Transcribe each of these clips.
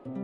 Cold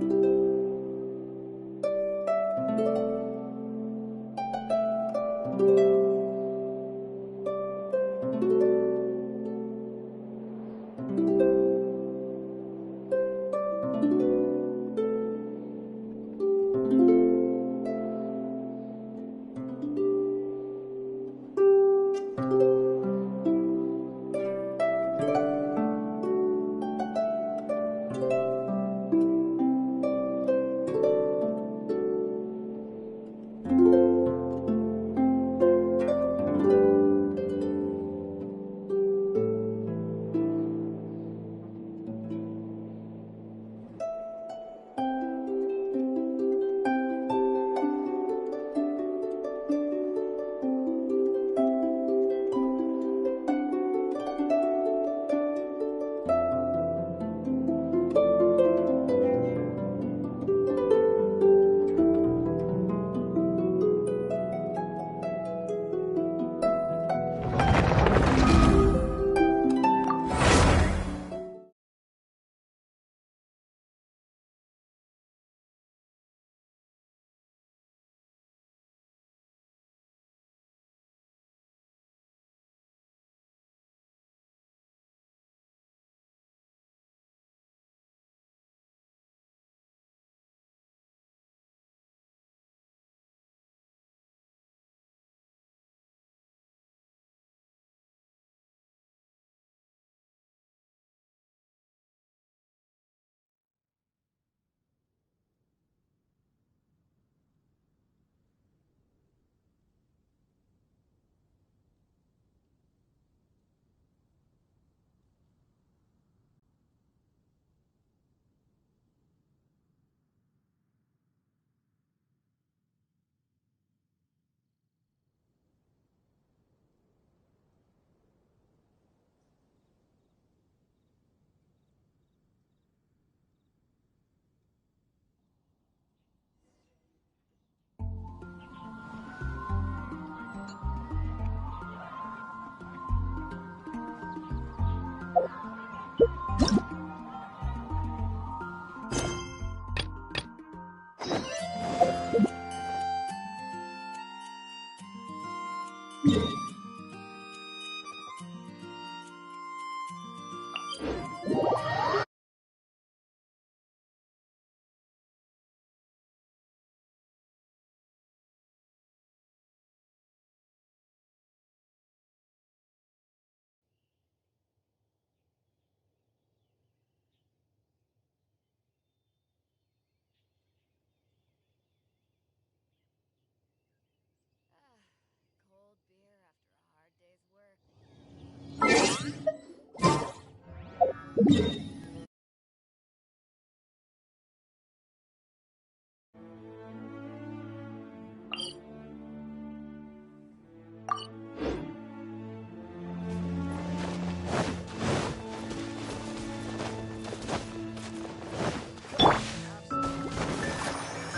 beer after a hard day's work.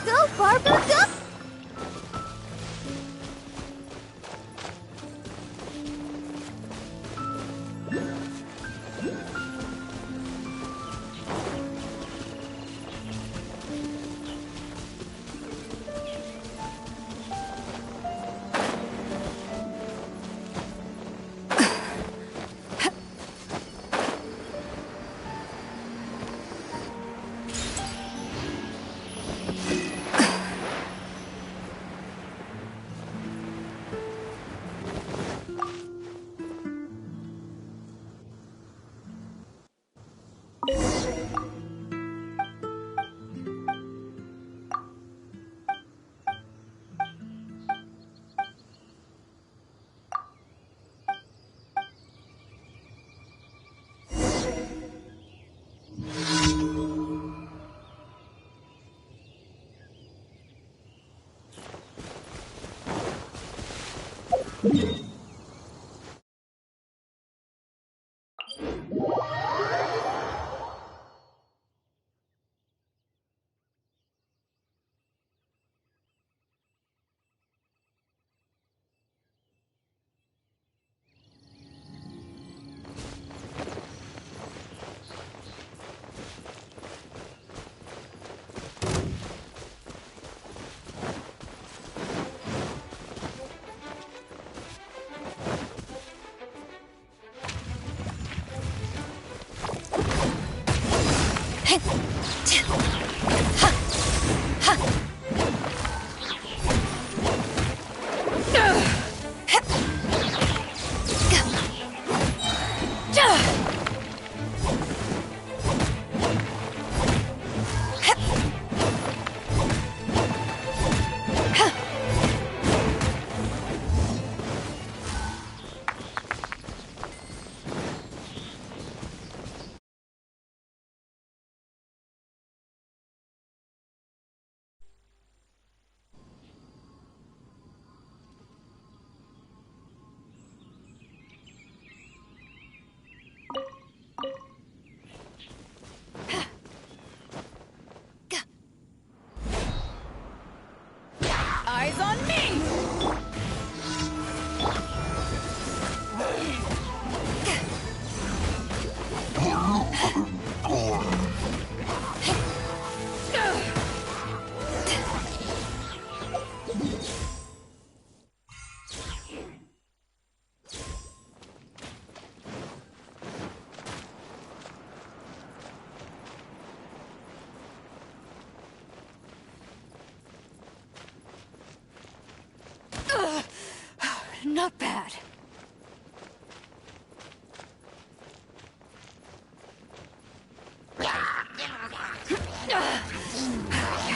Go, Barbara, go! Eyes on me! Not bad.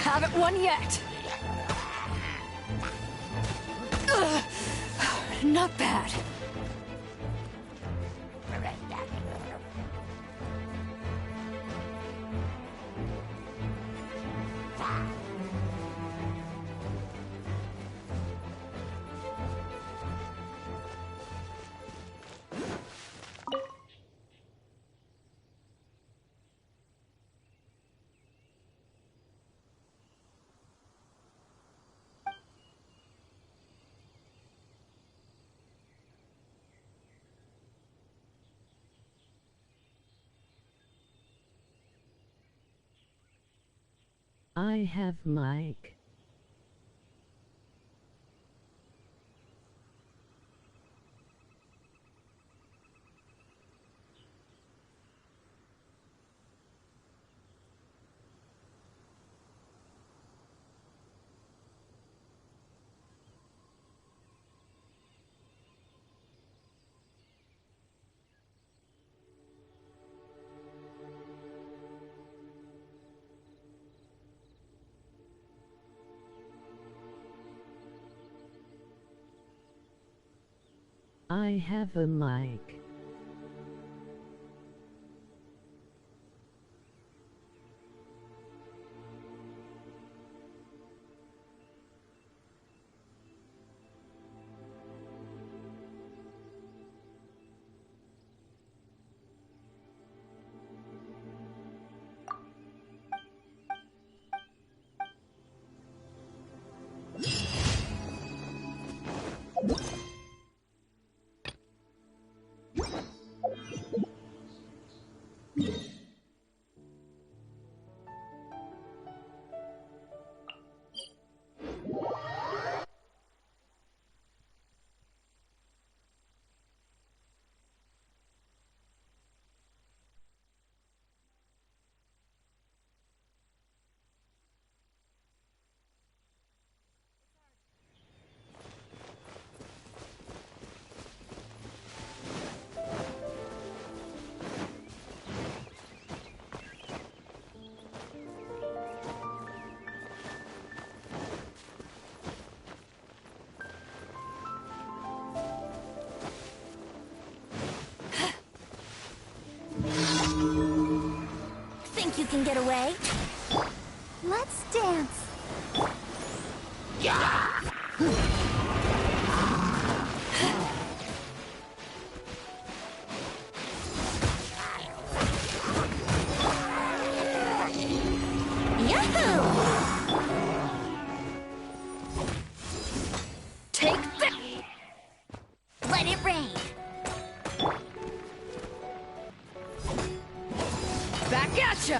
Haven't won yet. Not bad. I have Mike. I have a mic. Think you can get away? Let's dance. Yahoo! Take that! Let it rain. Back at ya!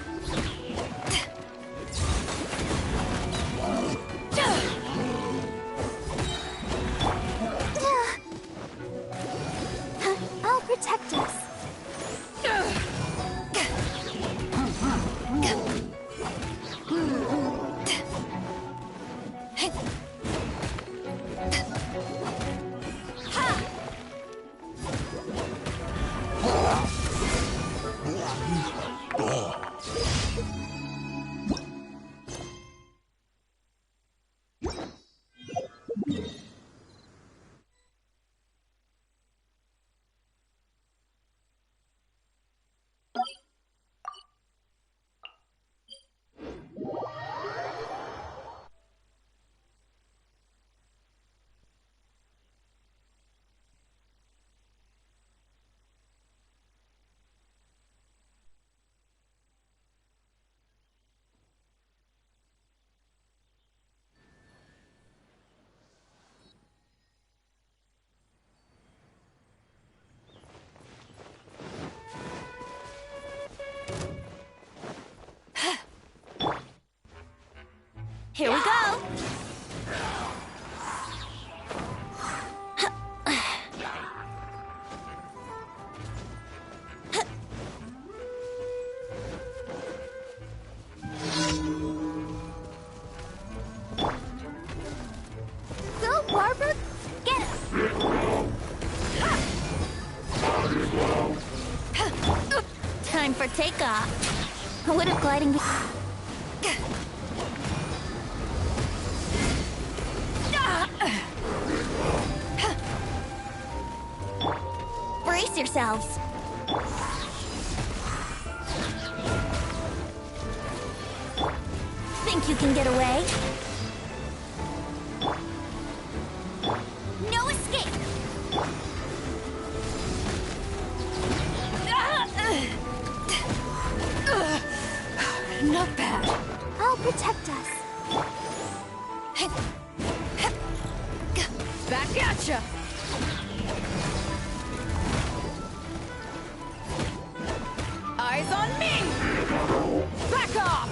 I'll protect us. Here we go! Go, Warford! Get him! Time for takeoff. Would have gliding be... Brace yourselves. Think you can get away? No escape! Not bad. I'll protect us. Back at ya! Eyes on me! Back off!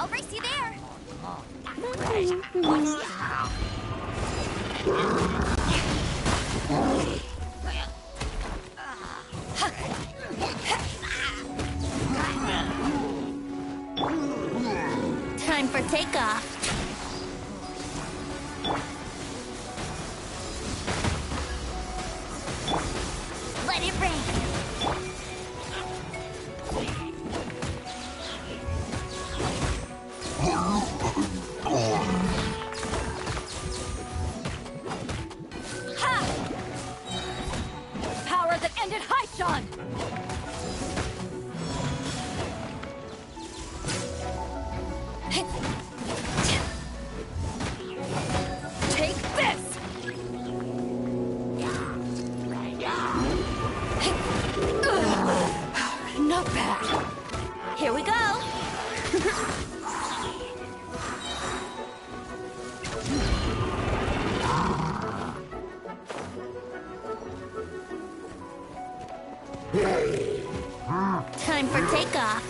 I'll race you there. Time for takeoff. Let it rain. Power that ended Haichan! Take this! Not bad. Here we go. Time for takeoff.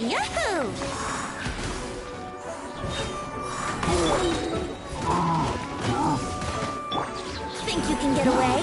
Yahoo! Think you can get away?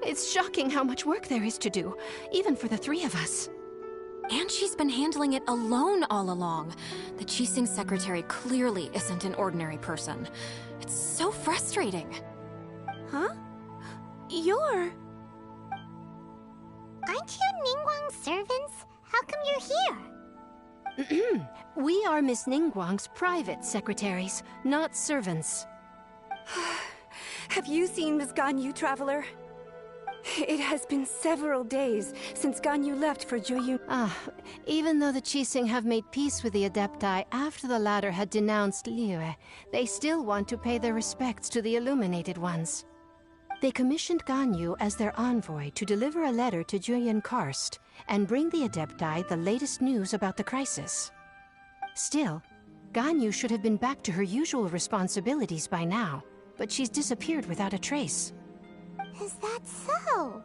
It's shocking how much work there is to do, even for the three of us. And she's been handling it alone all along. The Qixing secretary clearly isn't an ordinary person. It's so frustrating. Huh? You're... Aren't you Ningguang's servants? How come you're here? We are Miss Ningguang's private secretaries, not servants. Have you seen Miss Ganyu, Traveler? It has been several days since Ganyu left for Jueyun. Even though the Qixing have made peace with the Adepti after the latter had denounced Liyue, they still want to pay their respects to the Illuminated Ones. They commissioned Ganyu as their envoy to deliver a letter to Jueyun Karst and bring the Adepti the latest news about the crisis. Still, Ganyu should have been back to her usual responsibilities by now, but she's disappeared without a trace. Is that so?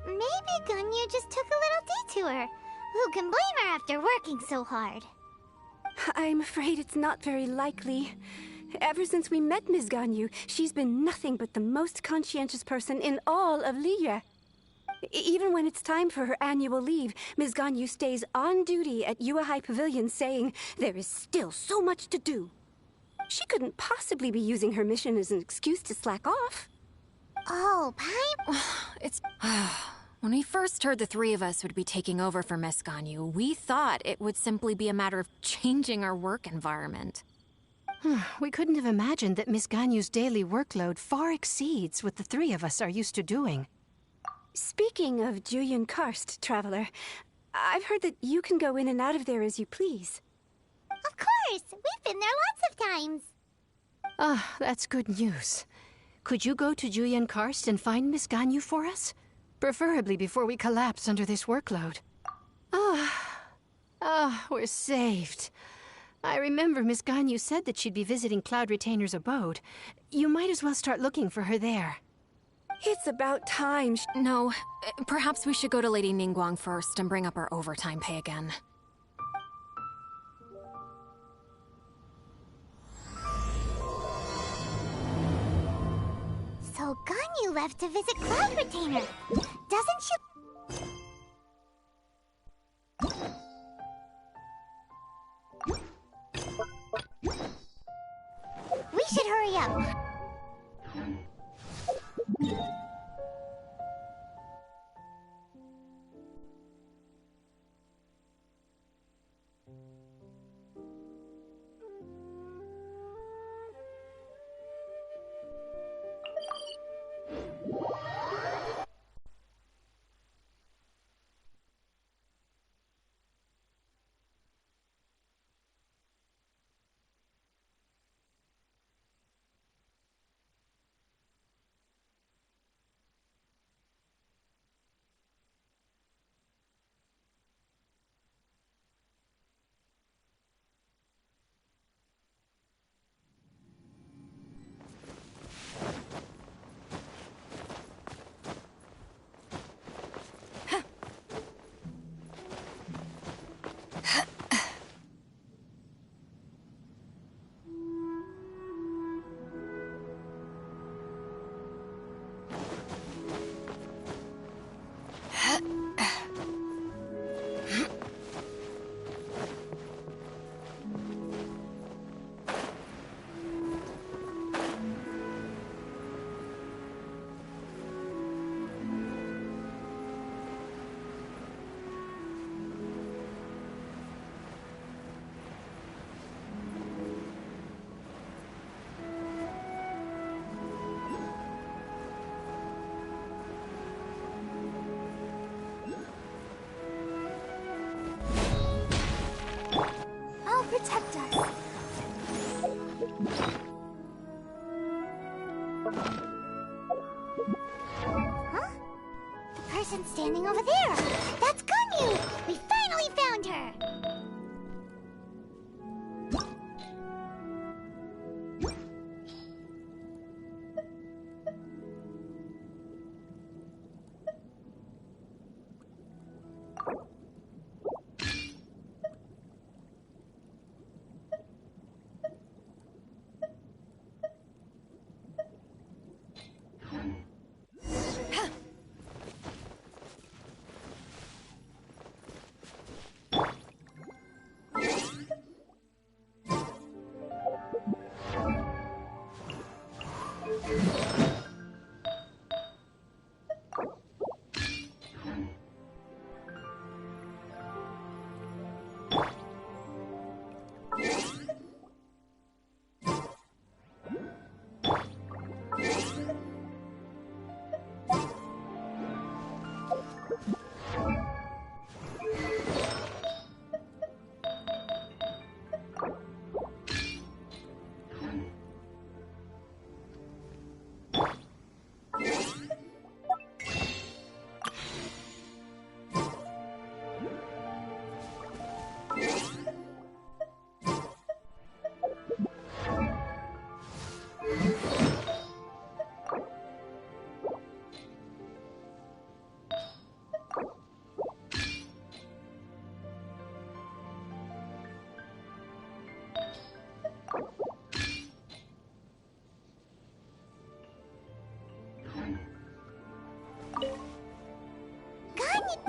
Maybe Ganyu just took a little detour. Who can blame her after working so hard? I'm afraid it's not very likely. Ever since we met Ms. Ganyu, she's been nothing but the most conscientious person in all of Liyue. Even when it's time for her annual leave, Ms. Ganyu stays on duty at Yuehai Pavilion saying there is still so much to do. She couldn't possibly be using her mission as an excuse to slack off. Oh, Paimon... It's... When we first heard the three of us would be taking over for Miss Ganyu, we thought it would simply be a matter of changing our work environment. We couldn't have imagined that Miss Ganyu's daily workload far exceeds what the three of us are used to doing. Speaking of Jueyun Karst, Traveler, I've heard that you can go in and out of there as you please. Of course! We've been there lots of times! That's good news. Could you go to Jueyun Karst and find Miss Ganyu for us? Preferably before we collapse under this workload. We're saved. I remember Miss Ganyu said that she'd be visiting Cloud Retainer's abode. You might as well start looking for her there. It's about time. No, perhaps we should go to Lady Ningguang first and bring up our overtime pay again. So Ganyu left to visit Cloud Retainer. Doesn't she... We should hurry up. Protect us. Huh? The person standing over there. That's Ganyu! We finally found her!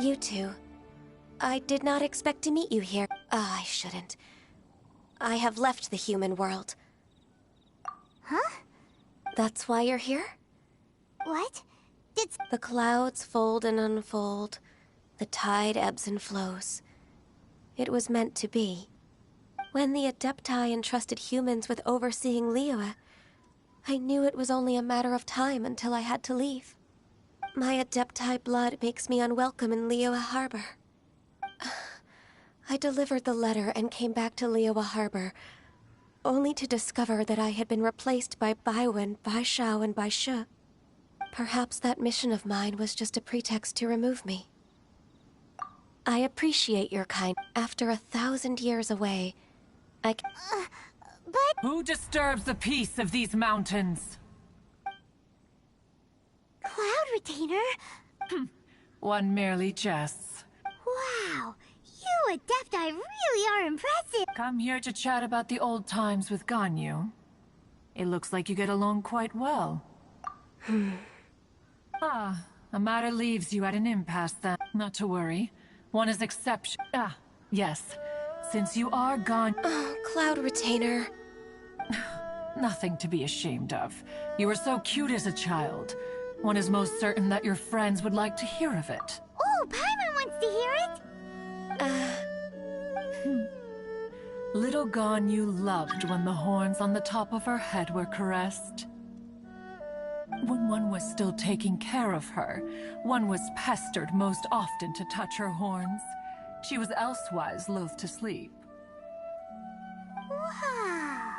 You two. I did not expect to meet you here. I shouldn't. I have left the human world. Huh? That's why you're here? What? The clouds fold and unfold. The tide ebbs and flows. It was meant to be. When the Adepti entrusted humans with overseeing Liyue, I knew it was only a matter of time until I had to leave. My Adepti blood makes me unwelcome in Liyue Harbor. I delivered the letter and came back to Liyue Harbor, only to discover that I had been replaced by Baiwen, Baishao, and Baishe. Perhaps that mission of mine was just a pretext to remove me. I appreciate your kind. After 1,000 years away, But... Who disturbs the peace of these mountains? Cloud Retainer? One merely jests. Wow, you Adepti really are impressive. Come here to chat about the old times with Ganyu. It looks like you get along quite well. A matter leaves you at an impasse then. Not to worry. One is exception. Yes. Since you are gone... Oh, Cloud Retainer. Nothing to be ashamed of. You were so cute as a child. One is most certain that your friends would like to hear of it. Oh, Paimon wants to hear it. Little Ganyu loved when the horns on the top of her head were caressed. When one was still taking care of her, one was pestered most often to touch her horns. She was elsewise loath to sleep. Wow.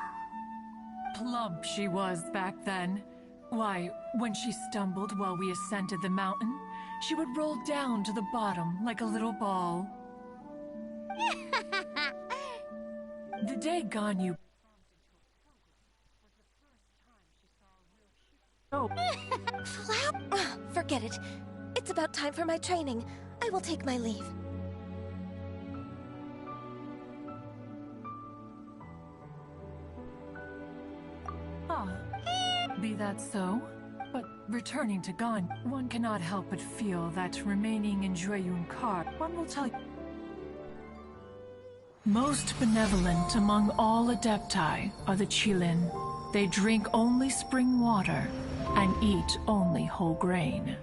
Plump she was back then. Why, when she stumbled while we ascended the mountain, she would roll down to the bottom like a little ball. The day Ganyu... Cloud? Forget it. It's about time for my training. I will take my leave. Be that so, but returning to Gan, one cannot help but feel that remaining in Jueyun Kar, one will tell you. Most benevolent among all Adepti are the Qilin. They drink only spring water and eat only whole grain.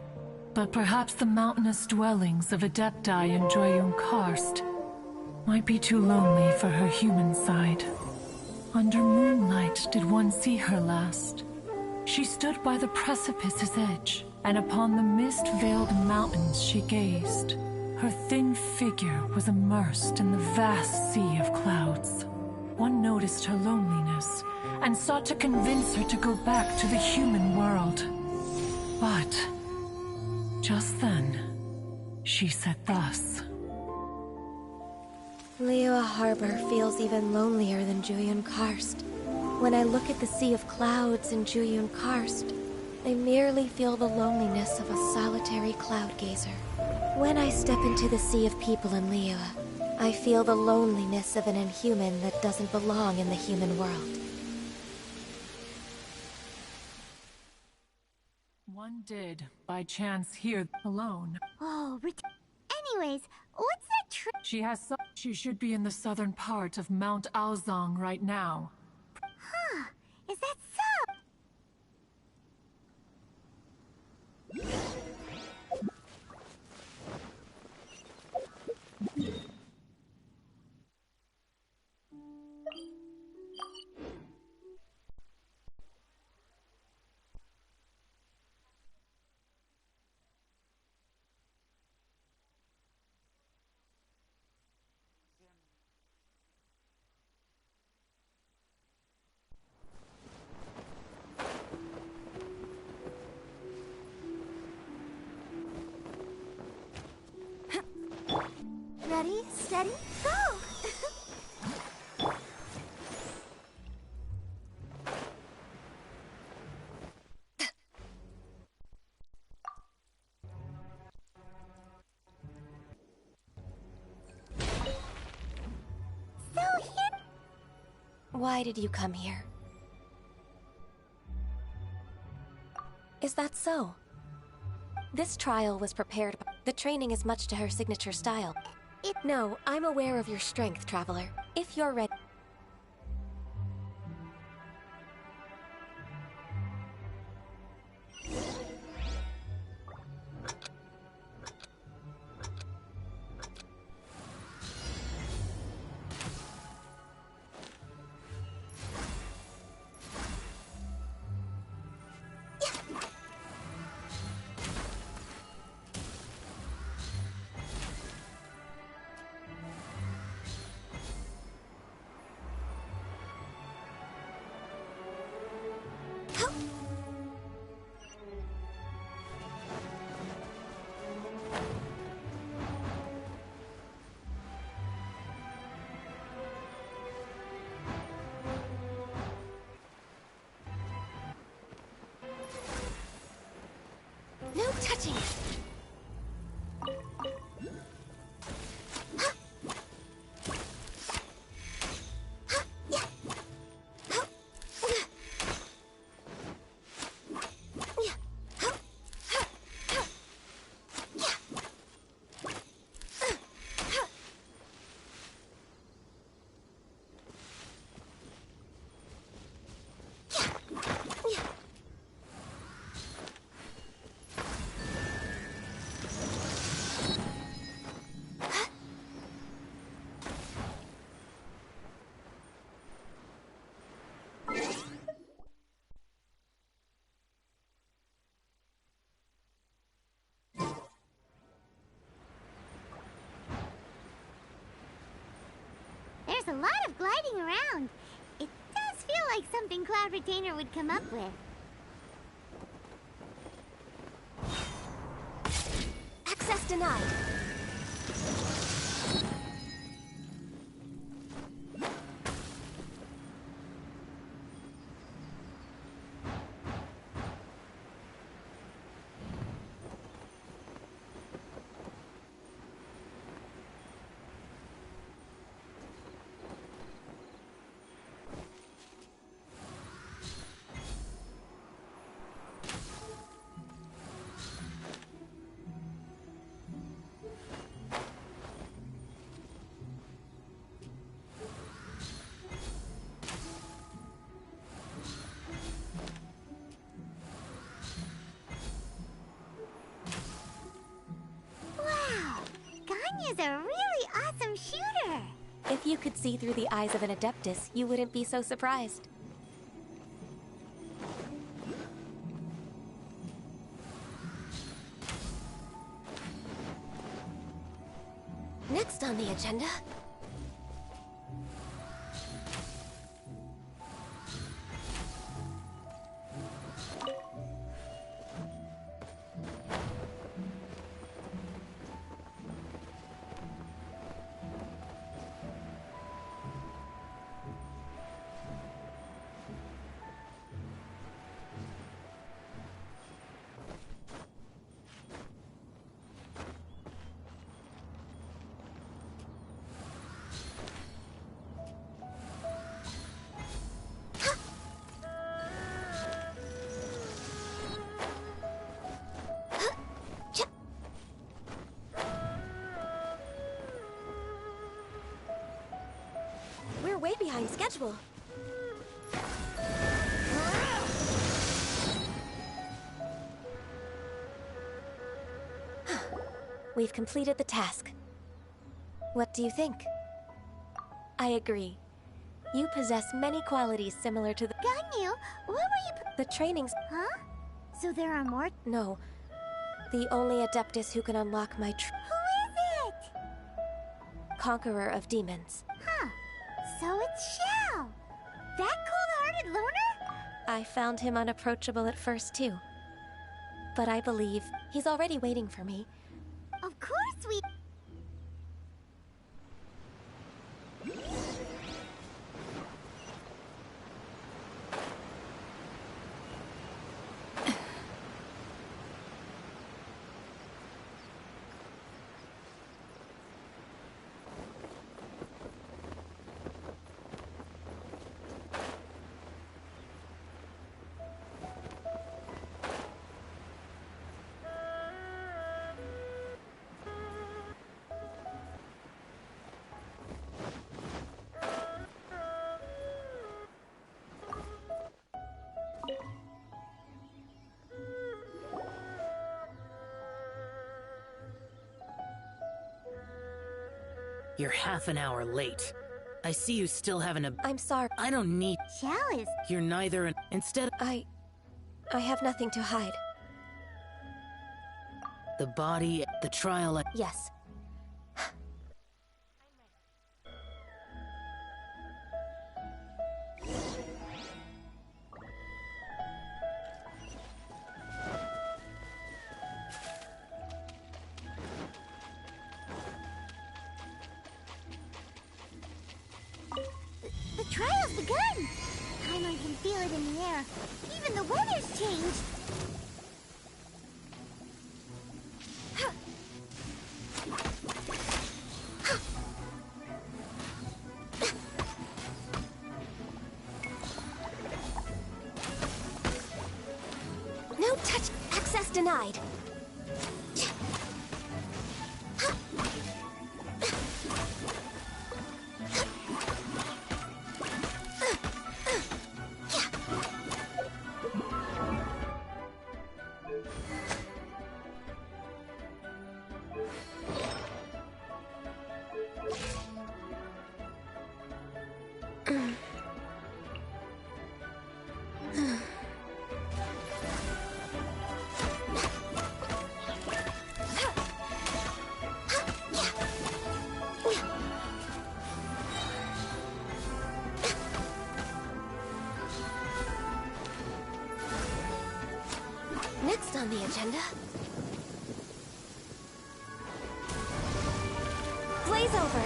But perhaps the mountainous dwellings of Adepti in Jueyun Karst might be too lonely for her human side. Under moonlight did one see her last. She stood by the precipice's edge, and upon the mist-veiled mountains she gazed. Her thin figure was immersed in the vast sea of clouds. One noticed her loneliness, and sought to convince her to go back to the human world. But, just then, she said thus. Liyue Harbor feels even lonelier than Jueyun Karst. When I look at the sea of clouds in Jueyun Karst, I merely feel the loneliness of a solitary cloud gazer. When I step into the sea of people in Liyue, I feel the loneliness of an inhuman that doesn't belong in the human world. One did, by chance, hear alone. Oh, anyways, what's that She should be in the southern part of Mount Aozong right now. Huh, is that so? Ready, steady, go! So here... Why did you come here? Is that so? This trial was prepared. The training is much to her signature style. No, I'm aware of your strength, Traveler. If you're ready... No touching it! There's a lot of gliding around. It does feel like something Cloud Retainer would come up with. Access denied. Wow! Ganya's a really awesome shooter! If you could see through the eyes of an Adeptus, you wouldn't be so surprised. Next on the agenda... We're way behind schedule. We've completed the task. What do you think? I agree. You possess many qualities similar to the... Ganyu, what were you... The trainings... Huh? So there are more... No. The only Adeptus who can unlock my Who is it? Conqueror of Demons. Huh. So it's Xiao. That cold-hearted loner? I found him unapproachable at first, too. But I believe he's already waiting for me. Of course we... You're half an hour late. I see you still haven't a... I'm sorry. I don't need... Chalice. You're neither an... Instead... I have nothing to hide. The body, the trial... Yes. The trial's begun! Paimon can feel it in the air. Even the weather's changed. No touch. Access denied. Next on the agenda... Blaze over!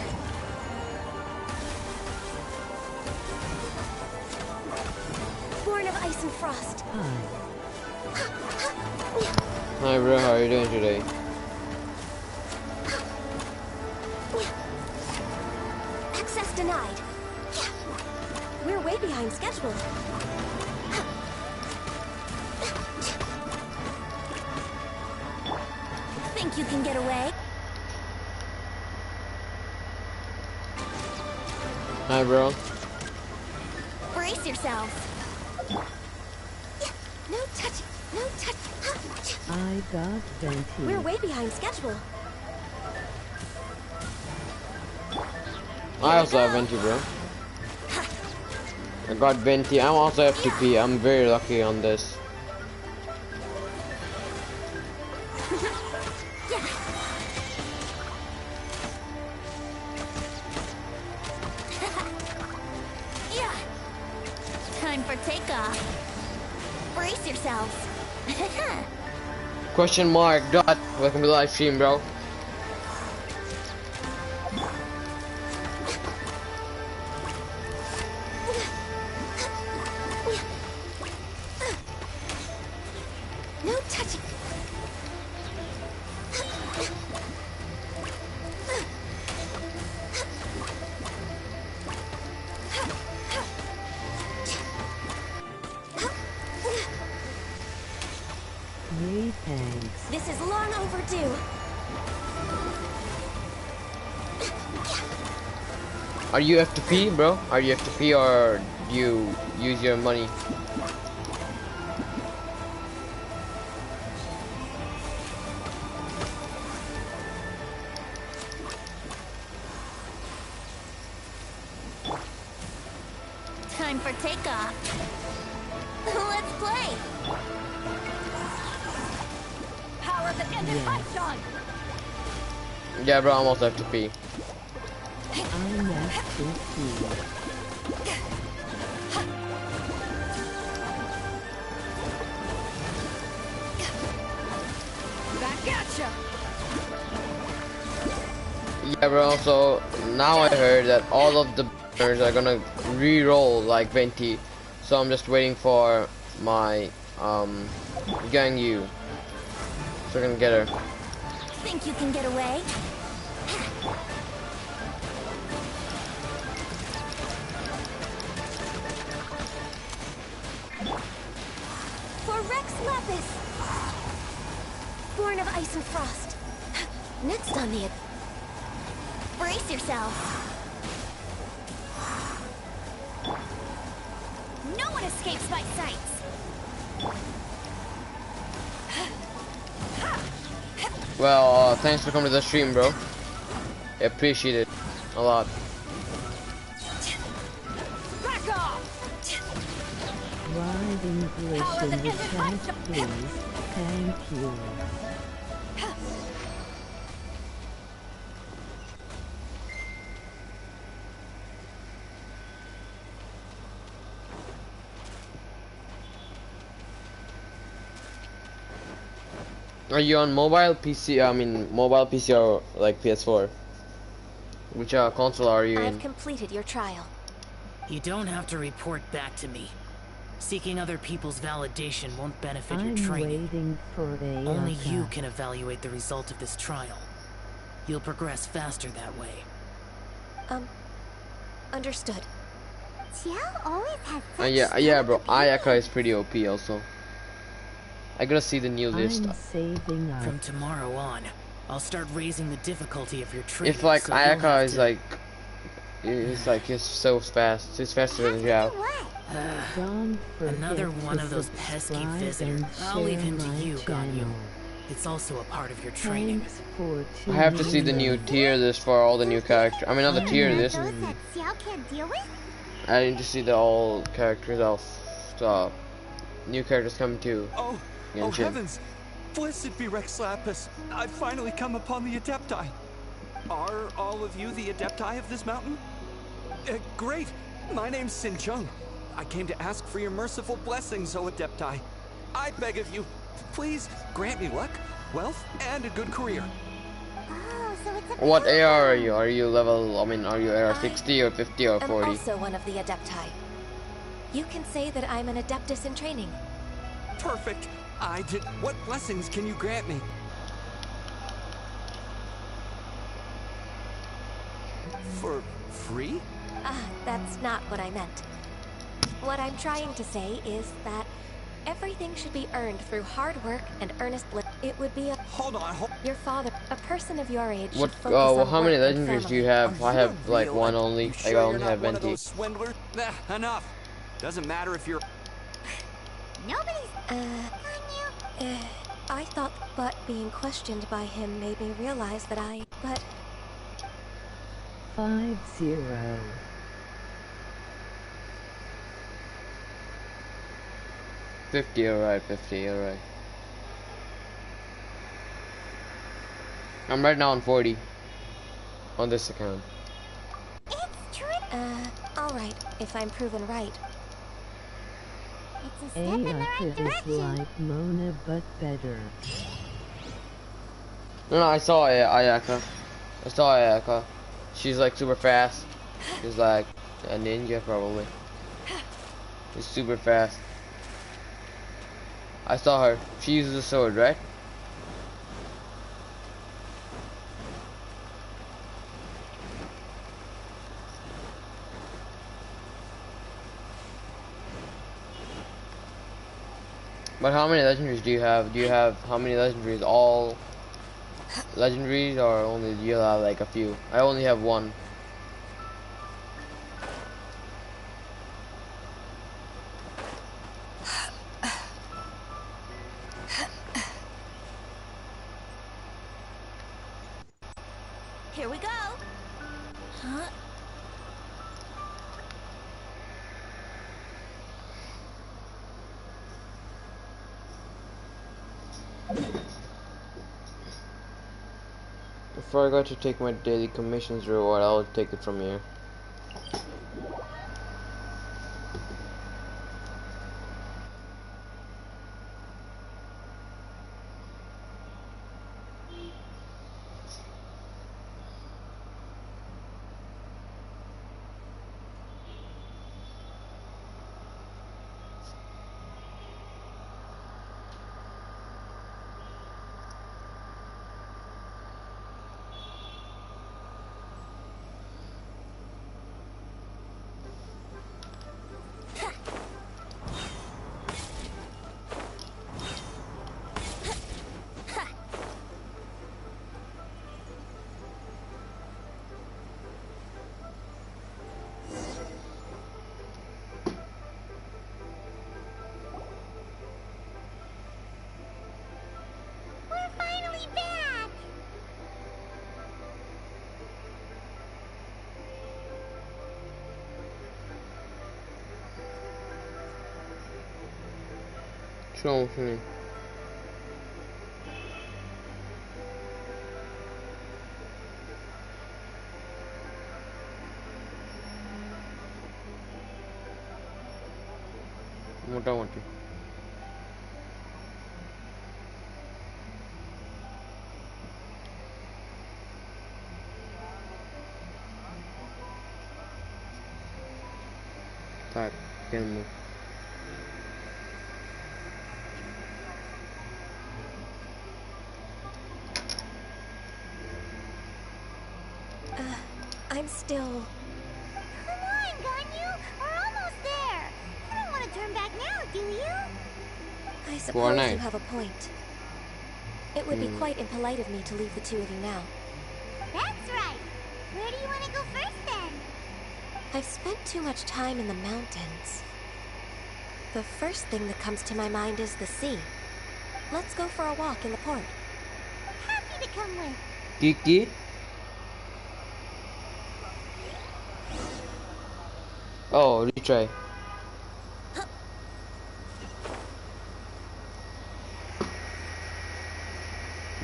Born of ice and frost. Hi bro, how are you doing today? Access denied. We're way behind schedule. Think you can get away? Hi bro. Brace yourselves. No touch. No touch. I got Venti. We're way behind schedule. I also have Venti bro. I got Venti. I'm also FTP. I'm very lucky on this. Time for takeoff. Brace yourselves. Question mark dot. Welcome to the live stream, bro. No touching. Yay, thanks. This is long overdue. Are you FTP, bro? Are you FTP or do you use your money? Time for takeoff. Let's play. Power the engine pipes on. Yeah, bro, I'm also FTP. I'm FTP. Back at ya. Yeah, bro, so now I heard that all of the banners are gonna re-roll like Venti. So I'm just waiting for my Gang Yu. So I can get her. Think you can get away? For Rex Lapis! Born of ice and frost. Next on the... Brace yourself. No one escapes my sights. Well, thanks for coming to the stream, bro. I appreciate it. A lot. Back off! Write English in the chat, please. Thank you. Are you on mobile PC? I mean, mobile PC or like PS4? Which console are you I've in? completed your trial. You don't have to report back to me. Seeking other people's validation won't benefit your I'm training. waiting for a Only you can evaluate the result of this trial. You'll progress faster that way. Understood. Xiao always has such Yeah, bro. strong Ayaka is pretty OP also. I gotta see the new list. I'm saving up. From tomorrow on, I'll start raising the difficulty of your training. If like so you'll Ayaka have is to- like, he's so fast. He's faster than Zhao. Don't forget Another one to of those pesky subscribe visitors. and I'll leave share him to my you, Ganyu. channel. It's also a part of your training. Thanks for I have to see the new tuning in. tier list for all the new characters. I mean, not the tier list. Those that Xiao can't deal with? I need to see the all characters of new characters coming to Oh Genshin. heavens! Blessed be Rex Lapis. I've finally come upon the Adepti. Are all of you the Adepti of this mountain? Great! My name's Sin Chung. I came to ask for your merciful blessings, O Adepti. I beg of you, please grant me luck, wealth, and a good career. Oh, so it's a What AR are you? Are you level? I mean, are you AR 60 or 50 or I'm 40? also one of the Adepti. You can say that I'm an Adeptus in training. Perfect. What blessings can you grant me? For free? That's not what I meant. What I'm trying to say is that everything should be earned through hard work and earnest It would be Hold on, your father, a person of your age What? should focus on How many work and legendaries do you family. have? I have like real? one only. You I sure only you're have not one of Venti. those swindlers? Nah, enough. Doesn't matter if you're... Nobody's I thought, but being questioned by him made me realize that but 50. 50, alright, 50, alright. I'm right now on 40 on this account. It's true. alright, if I'm proven right. It's a step in the right Ayaka is direction. like Mona but better. No, I saw Ayaka. I saw Ayaka. She's like super fast. She's like a ninja probably. She's super fast. I saw her. She uses a sword, right? But how many legendaries do you have? Do you have how many legendaries? All legendaries, or only do you have like a few? I only have one. Here we go. Huh? Before I go to take my daily commissions reward, I'll take it from here. সমস্যা নেই। মোটামুটি থাক খেলবো। I'm still... Come on, Ganyu! We're almost there! You don't want to turn back now, do you? I suppose night. you have a point. It would be quite impolite of me to leave the two of you now. That's right! Where do you want to go first, then? I've spent too much time in the mountains. The first thing that comes to my mind is the sea. Let's go for a walk in the port. Happy to come with. Kiki? Oh, retry.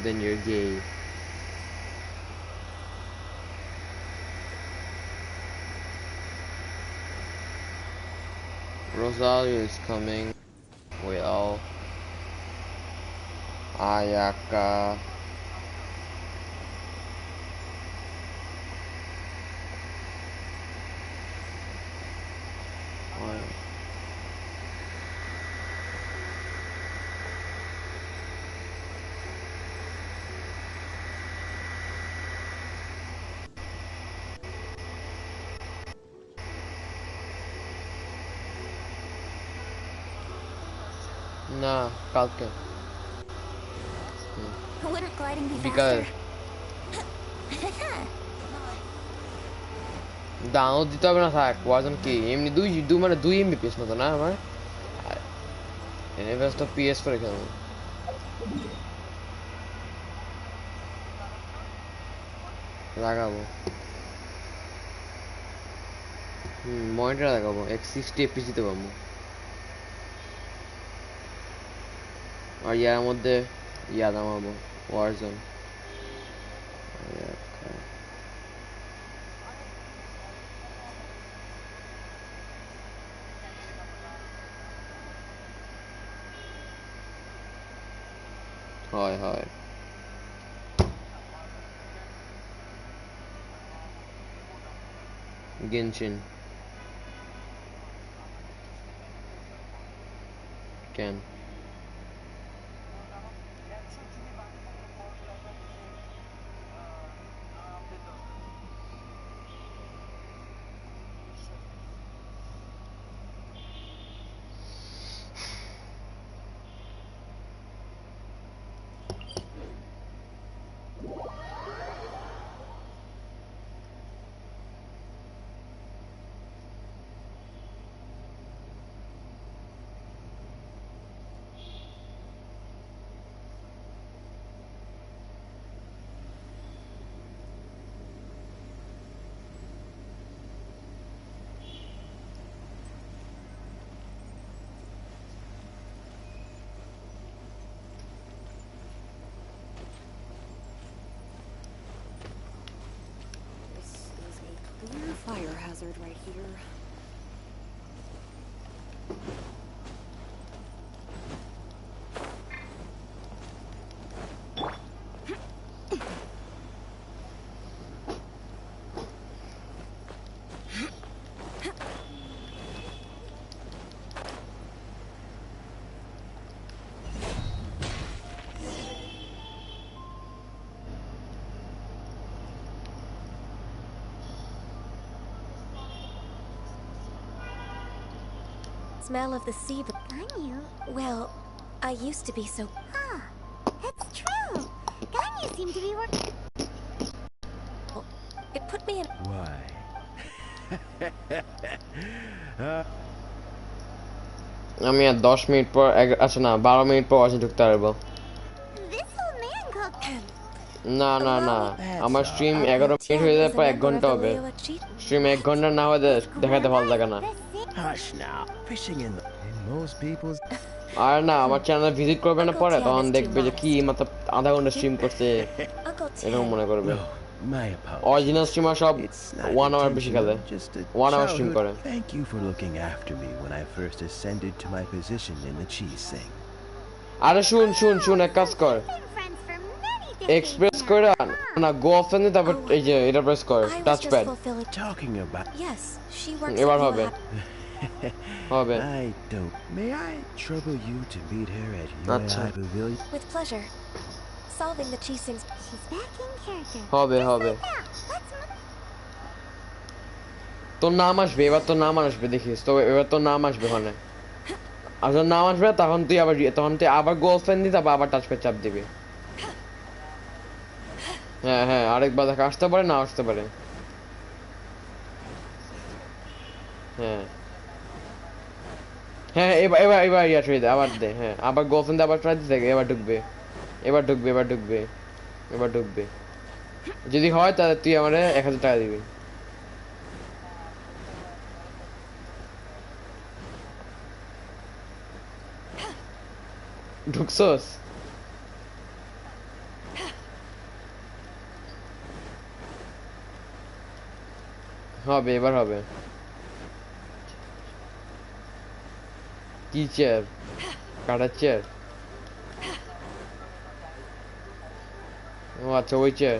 Then you're gay. Rosario is coming. Well, Ayaka. Nah, কালকে Wouldn't gliding be বিকাল download দিতে হবে না, থাক। Warzone কি এমনি মানে 2 MB piece মতো না আমার এনএফএস তো PS4 খেলবো। লাগাবো মনিটর লাগাবো 60 FPS দিতে পারবো। আর ইয়ার মধ্যে ইয়া নামাবো ওয়ারজোন। হয় হয় Genshin can Clear fire hazard right here. Smell of the sea, but Ganyu? well, I used to be so... Huh. That's true. Ganyu seemed to be working... It put me in... Why? আমি আর 10 minute পর আচ্ছা না 12 minute পর washing ঢুকতে পারবো। This old man called... না না না আমার স্ট্রিম 11 মিনিট হয়ে যাওয়ার পর 1 ঘন্টা হবে। স্ট্রিম 1 ঘন্টা না হলে দেখাতে ভালো লাগে না। Hush now. Fishing in most people's... আর না আমার চ্যানেলে ভিজিট করবে না Uncle পরে Tian তখন is too দেখবে যে কি modest. মাত্র আধা ঘন্টা স্ট্রিম করছে Uncle এরকম Tian. মনে করবে No, my apologies. Original streamer সব It's not 1 hour বেশি খেলে intentional, just a 1 hour stream করে childhood thank you for looking after me when I first ascended to my position in the cheese sing. আরে শুন এক কাজ কর Friends for many decades express now. করে না গো অফেনে তারপর এই যে এটা প্রেস কর I was touch just pad fulfilling. Talking about... Yes, she works এবার at হবে হবে I don't... May I trouble you to meet her at আচ্ছা UAI Pavilion? With pleasure. Solving the Chising's. She's back in character. হবে Now, let's তোর নাম আসবে এবার তোর নাম আসবে দেখিস তো এবার তোর নাম আসবে ওখানে আর যখন নাম আসবে তখন তুই আবার গো অফেন দিবি তারপর আবার টাচ প্যাড চাপ দিবি হ্যাঁ আরেকবার দেখা আসতে পারে না আসতে পারে হ্যাঁ এবার ইয়া ট্রাই দে আবার দে হ্যাঁ আবার গো অফেন আবার ট্রাই দিতে এবার ঢুকবে যদি হয় তাহলে তুই আমারে 1000 টাকা দিবি ঢুকছস হবে এবার হবে কি চেয়ার কাটার চেয়ার ও আচ্ছা ওই চেয়ার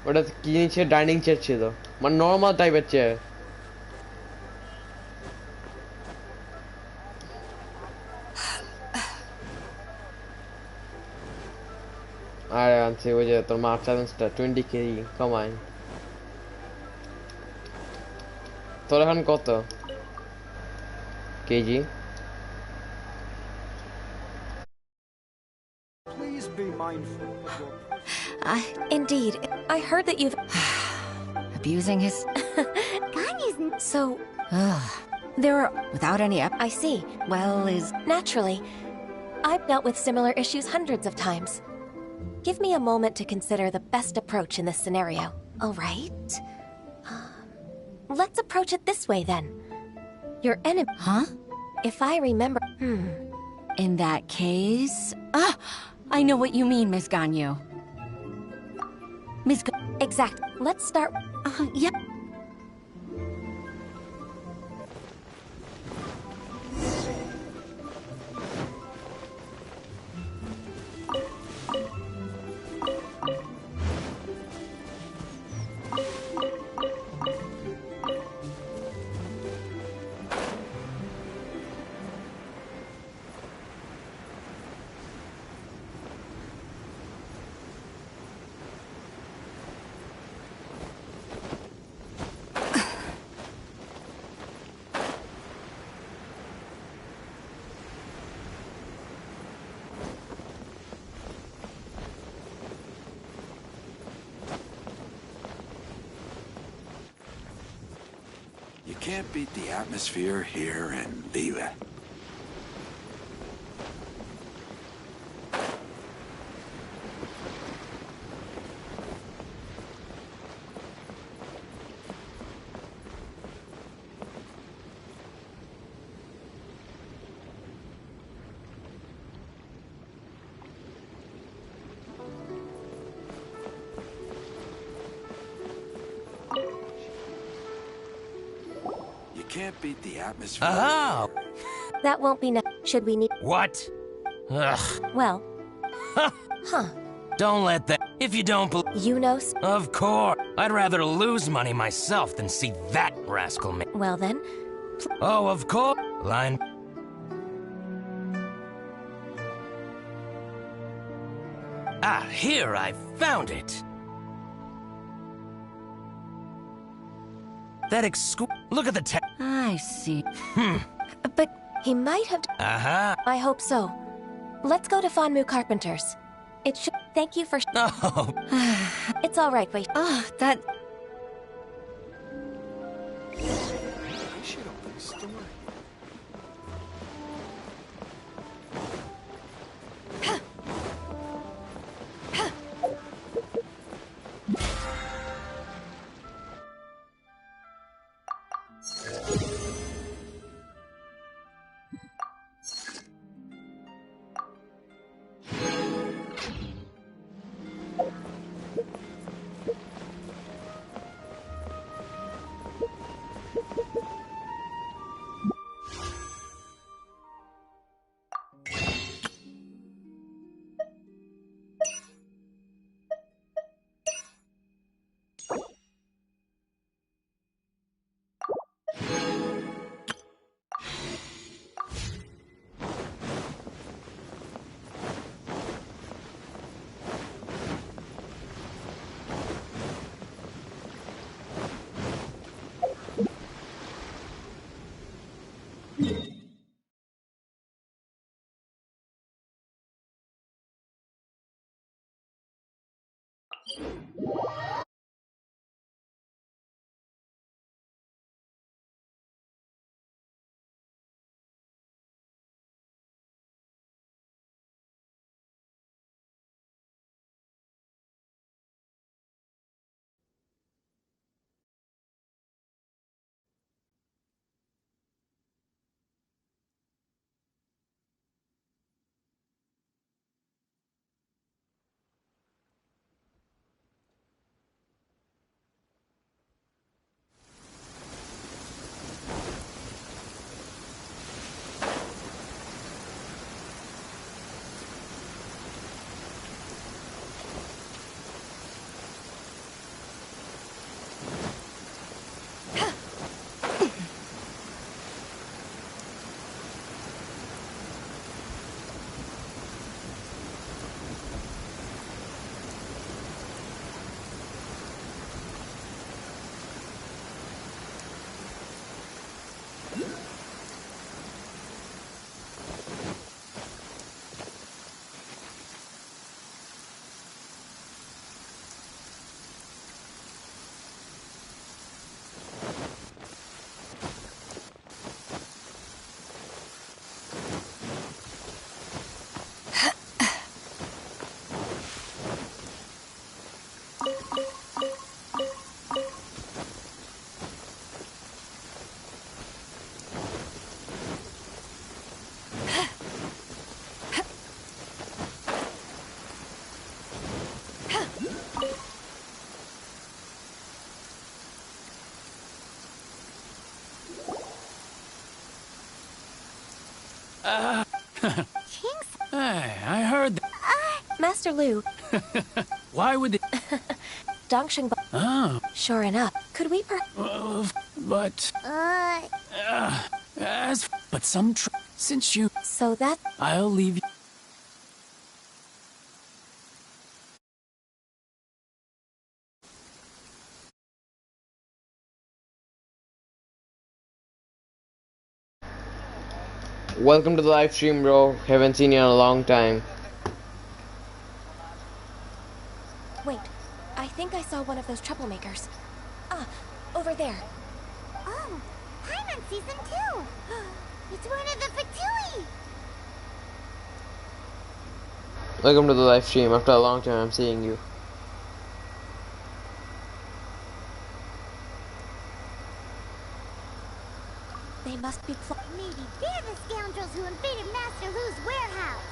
ওটা কি নিচে ডাইনিং চেয়ার ছিল মানে নর্মাল টাইপের চেয়ার আরে আনছি ওই যে তোর মার চ্যালেঞ্জটা 20 কেজি কমাই তোর এখন কত KG Please be mindful of your... Indeed. I heard that you've... Abusing his... Ganyu's So... There are... Without any... I see. Well, is... Naturally. I've dealt with similar issues hundreds of times. Give me a moment to consider the best approach in this scenario. All right. Let's approach it this way, then. Your enemy... Huh? If I remember... In that case... I know what you mean, Miss Ganyu. Miss... Exact. Let's start... Yep. You can't beat the atmosphere here in Liyue. You can't beat the atmosphere. Oh! That won't be should we need... What? Ugh. Well... Huh. Don't let that... If you don't believe... You know... Of course. I'd rather lose money myself than see that rascal make... Well then... Oh, of course. Line... Ah, here, I found it. That look at the text. I see. But he might have... I hope so. Let's go to Fanmu Carpenters. It should... Thank you for... Oh. It's all right, wait. Oh, that... I should open a store. Hey, I heard that. Master Lu. Why would they... Dongsheng. Oh. Sure enough. Could we But... But since you... So that... I'll leave you... Welcome to the live stream, bro. Haven't seen you in a long time. Wait, I think I saw one of those troublemakers. Ah, over there. Oh, I'm on season 2. It's one of the Fatui. Welcome to the live stream. After a long time, I'm seeing you. They must be maybe they're the scoundrels who invaded Master Lu's warehouse.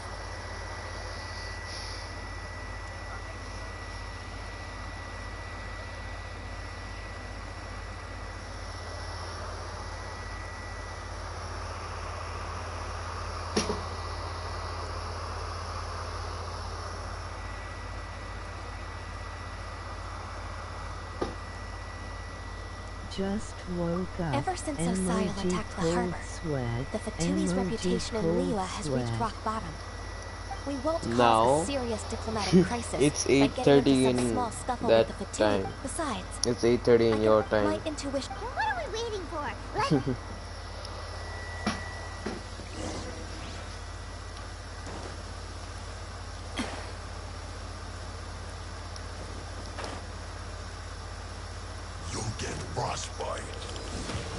Just woke up. Ever since Osial attacked the harbor, the Fatui's reputation in Liyue has reached rock bottom. We won't cause a serious diplomatic crisis. It's by getting 8:30 into some in small scuffle that with the Fatui. time. Besides, It's 8:30 in your time. My intuition. What are we waiting for? Let's You'll get frostbite.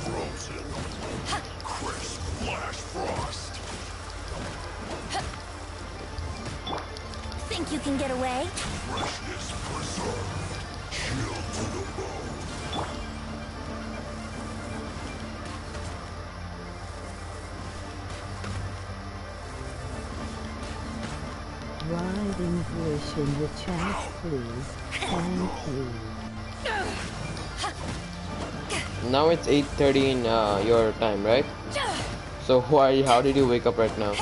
Frozen. Crisp flash frost. think you can get away? Freshness preserved. Chill to the bone. Write English in the chat, please. Thank you. Now it's 8:30 in your time, right? So how did you wake up right now?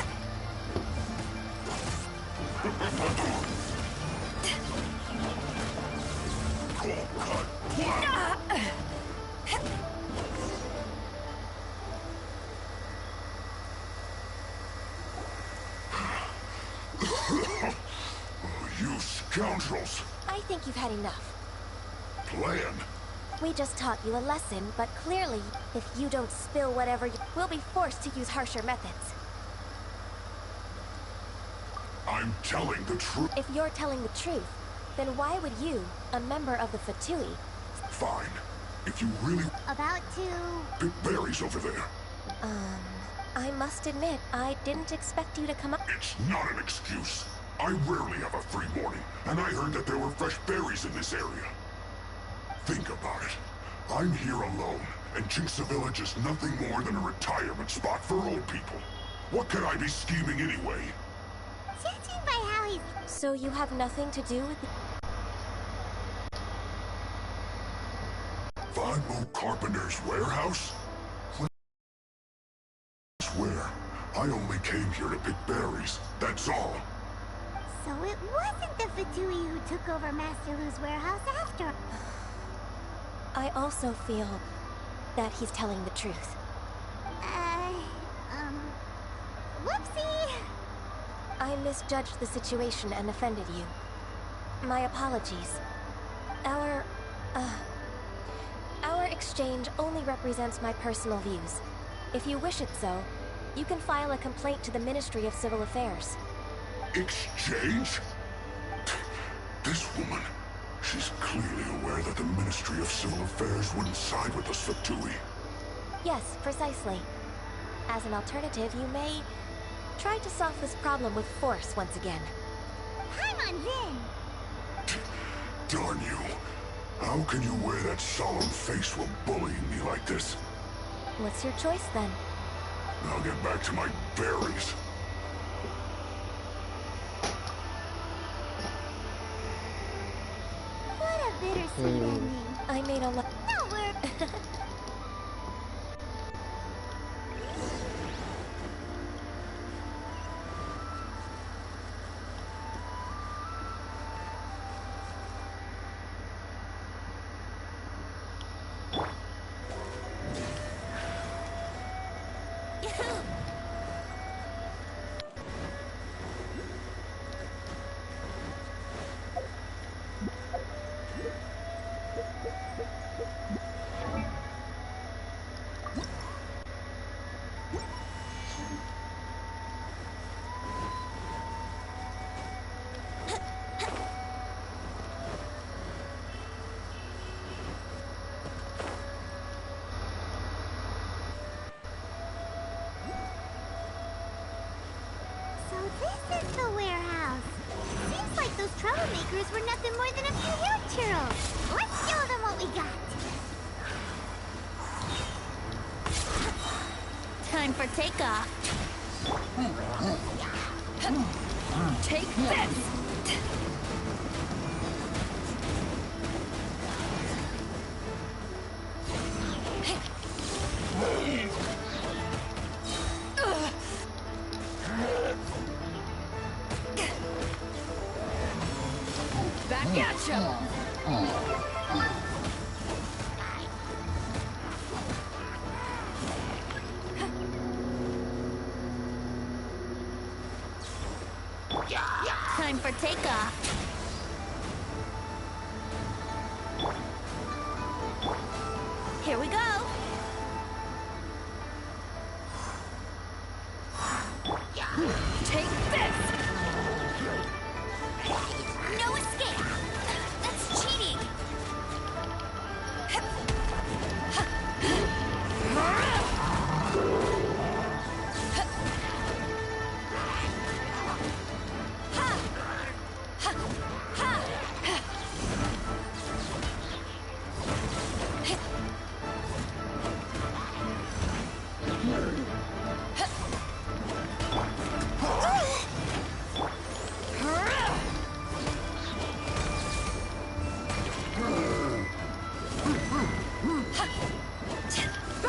You scoundrels! I think you've had enough. Plan. We just taught you a lesson, but clearly, if you don't spill whatever we'll be forced to use harsher methods. I'm telling the truth. If you're telling the truth, Then why would you, a member of the Fatui... Fine. If you really... About to... pick berries over there. I must admit, I didn't expect you to come up... It's not an excuse. I rarely have a free morning, and I heard that there were fresh berries in this area. Think about it. I'm here alone, and Chinxa Village is nothing more than a retirement spot for old people. What could I be scheming anyway? Judging by how he's... So you have nothing to do with... Vanmo Carpenter's warehouse? I swear, I only came here to pick berries, that's all. So it wasn't the Fatui who took over Master Lu's warehouse after... I also feel that he's telling the truth. Whoopsie! I misjudged the situation and offended you. My apologies. Our exchange only represents my personal views. If you wish it so, you can file a complaint to the Ministry of Civil Affairs. Exchange? This woman, she's clearly aware that the Ministry of Civil Affairs wouldn't side with us Fatui. Yes, precisely. As an alternative, you may try to solve this problem with force once again. I'm on Vin! Darn you. How can you wear that solemn face while bullying me like this? What's your choice, then? I'll get back to my berries. What a bittersweet ending. I made a lot... No, we're... This is the warehouse. Seems like those troublemakers were nothing more than a few hair churls. Let's show them what we got. Time for takeoff. Take this! Back at ya! Time for takeoff. Here we go. Take this! No escape. That's cheating.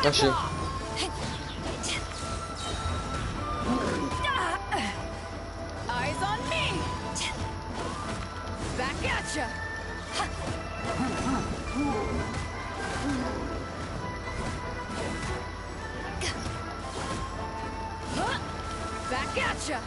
Actually. Eyes on me! Back at ya! Back at ya!